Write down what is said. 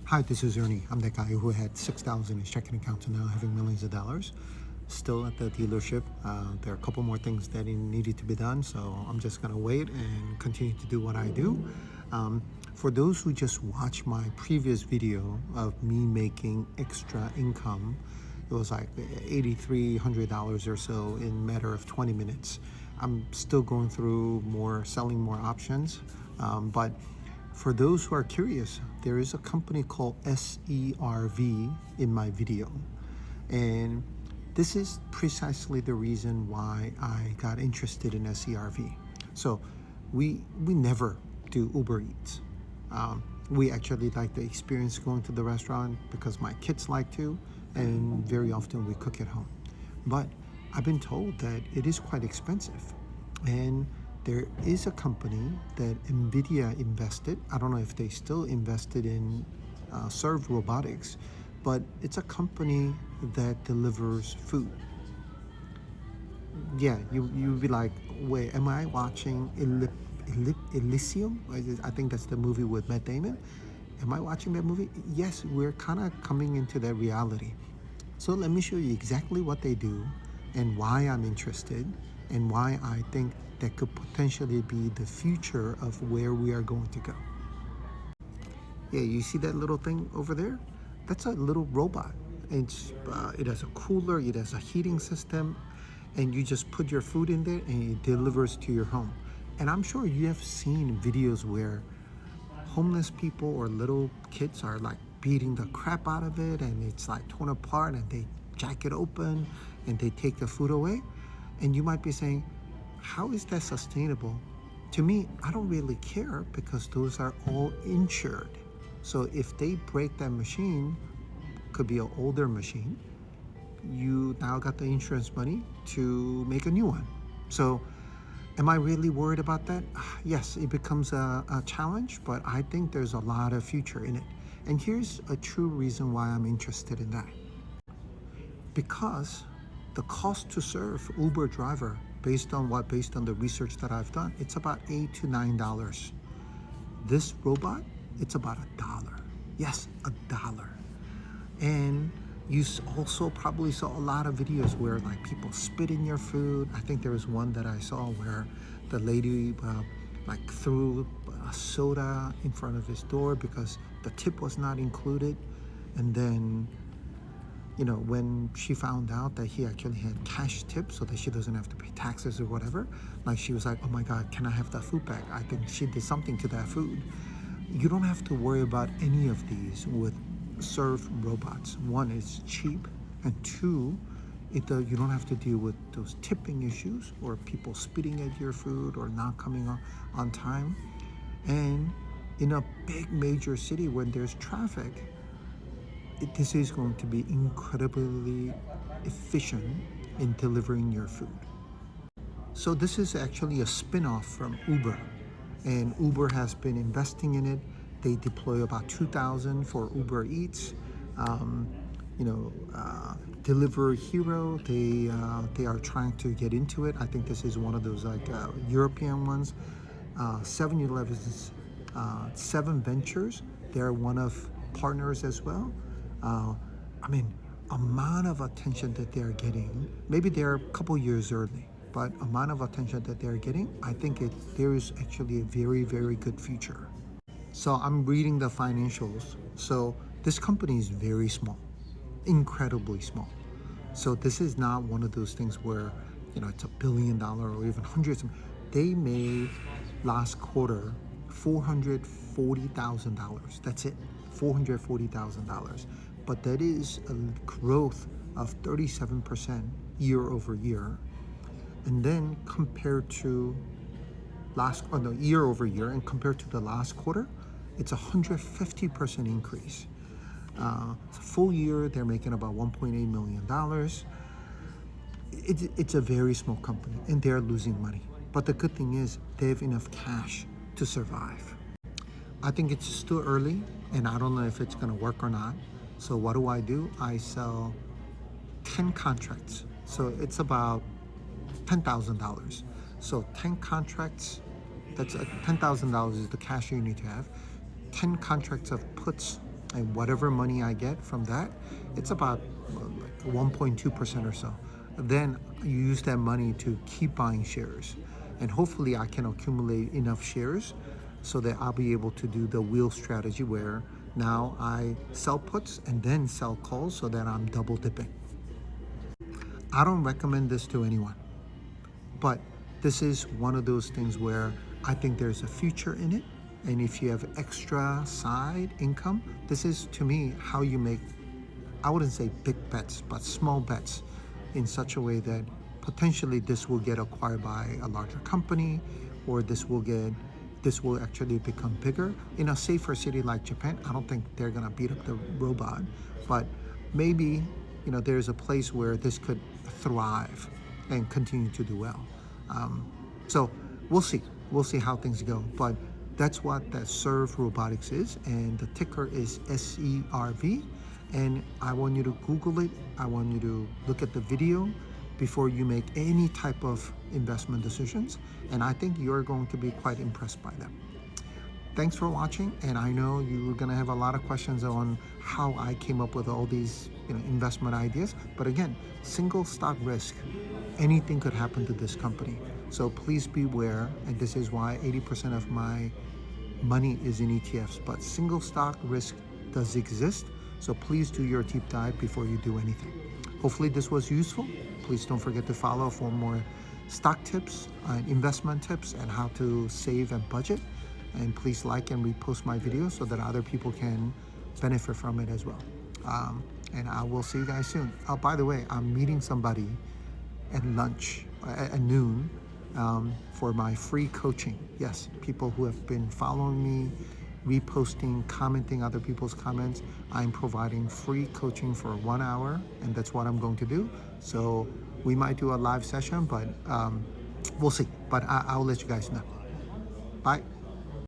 Hi, this is Ernie. I'm that guy who had 6,000 in his checking account and now having millions of dollars. Still at the dealership. There are a couple more things that needed to be done, so I'm just gonna wait and continue to do what I do. For those who just watched my previous video of me making extra income, it was like $8,300 or so in a matter of 20 minutes. I'm still going through selling more options, but for those who are curious, there is a company called SERV in my video. And this is precisely the reason why I got interested in SERV. So we never do Uber Eats. We actually like the experience going to the restaurant because my kids like to, and very often we cook at home. But I've been told that it is quite expensive. And there is a company that NVIDIA invested. I don't know if they still invested in SERV robotics, but it's a company that delivers food. Yeah, you'd be like, wait, am I watching Elysium? I think that's the movie with Matt Damon. Am I watching that movie? Yes, we're kind of coming into that reality. So let me show you exactly what they do and why I'm interested and why I think that could potentially be the future of where we are going to go. Yeah, you see that little thing over there? That's a little robot. It has a cooler, it has a heating system, and you just put your food in there and it delivers to your home. And I'm sure you have seen videos where homeless people or little kids are like beating the crap out of it and it's like torn apart and they jack it open and they take the food away. And you might be saying, how is that sustainable? To me, I don't really care because those are all insured. So if they break that machine, could be an older machine, you now got the insurance money to make a new one. So am I really worried about that? Yes, it becomes a challenge, but I think there's a lot of future in it. And here's a true reason why I'm interested in that. Because the cost to serve Uber driver, based on the research that I've done, it's about $8 to $9. This robot, it's about $1. Yes, $1. And you also probably saw a lot of videos where like people spit in your food. I think there was one that I saw where the lady like threw a soda in front of his door because the tip was not included. And then, you know, when she found out that he actually had cash tips so that she doesn't have to pay taxes or whatever, like she was like, oh my God, can I have that food back? I think she did something to that food. You don't have to worry about any of these with SERV robots. One, it's cheap, and two, you don't have to deal with those tipping issues or people spitting at your food or not coming on time. And in a big major city when there's traffic, this is going to be incredibly efficient in delivering your food. So this is actually a spin-off from Uber, and Uber has been investing in it. They deploy about 2,000 for Uber Eats. Delivery Hero, they are trying to get into it. I think this is one of those like European ones. 7-Eleven's 7 Ventures, they're one of partners as well. I mean, amount of attention that they're getting, maybe they're a couple years early, but amount of attention that they're getting, I think there is actually a very, very good future. So I'm reading the financials. So this company is very small, incredibly small. So this is not one of those things where, you know, it's $1 billion or even hundreds. They made last quarter $440,000. That's it, $440,000. But that is a growth of 37% year over year. And then compared to year over year, and compared to the last quarter, it's 150% increase. Full year, they're making about $1.8 million. It's a very small company, and they're losing money. But the good thing is they have enough cash to survive. I think it's still early, and I don't know if it's going to work or not. So what do? I sell 10 contracts. So it's about $10,000. So 10 contracts, that's $10,000 is the cash you need to have. 10 contracts of puts And whatever money I get from that, it's about like 1.2% or so. Then you use that money to keep buying shares. And hopefully I can accumulate enough shares so that I'll be able to do the wheel strategy where now I sell puts and then sell calls so that I'm double dipping. I don't recommend this to anyone, but this is one of those things where I think there's a future in it. And if you have extra side income, this is to me how you make, I wouldn't say big bets, but small bets in such a way that potentially this will get acquired by a larger company, or this will actually become bigger. In a safer city like Japan, I don't think they're gonna beat up the robot, but maybe there's a place where this could thrive and continue to do well. So we'll see. We'll see how things go. But that's what that SERV robotics is, and the ticker is SERV. And I want you to Google it. I want you to look at the video before you make any type of investment decisions. And I think you're going to be quite impressed by them. Thanks for watching, and I know you're going to have a lot of questions on how I came up with all these investment ideas. But again, single stock risk, anything could happen to this company. So please beware, and this is why 80% of my money is in ETFs. But single stock risk does exist, so please do your deep dive before you do anything. Hopefully this was useful. Please don't forget to follow for more stock tips, investment tips, and how to save and budget. And please like and repost my videos so that other people can benefit from it as well. And I will see you guys soon. Oh, by the way, I'm meeting somebody at lunch at noon for my free coaching. Yes, people who have been following me, reposting, commenting other people's comments. I'm providing free coaching for 1 hour, and that's what I'm going to do. So we might do a live session, but we'll see. But I'll let you guys know. Bye.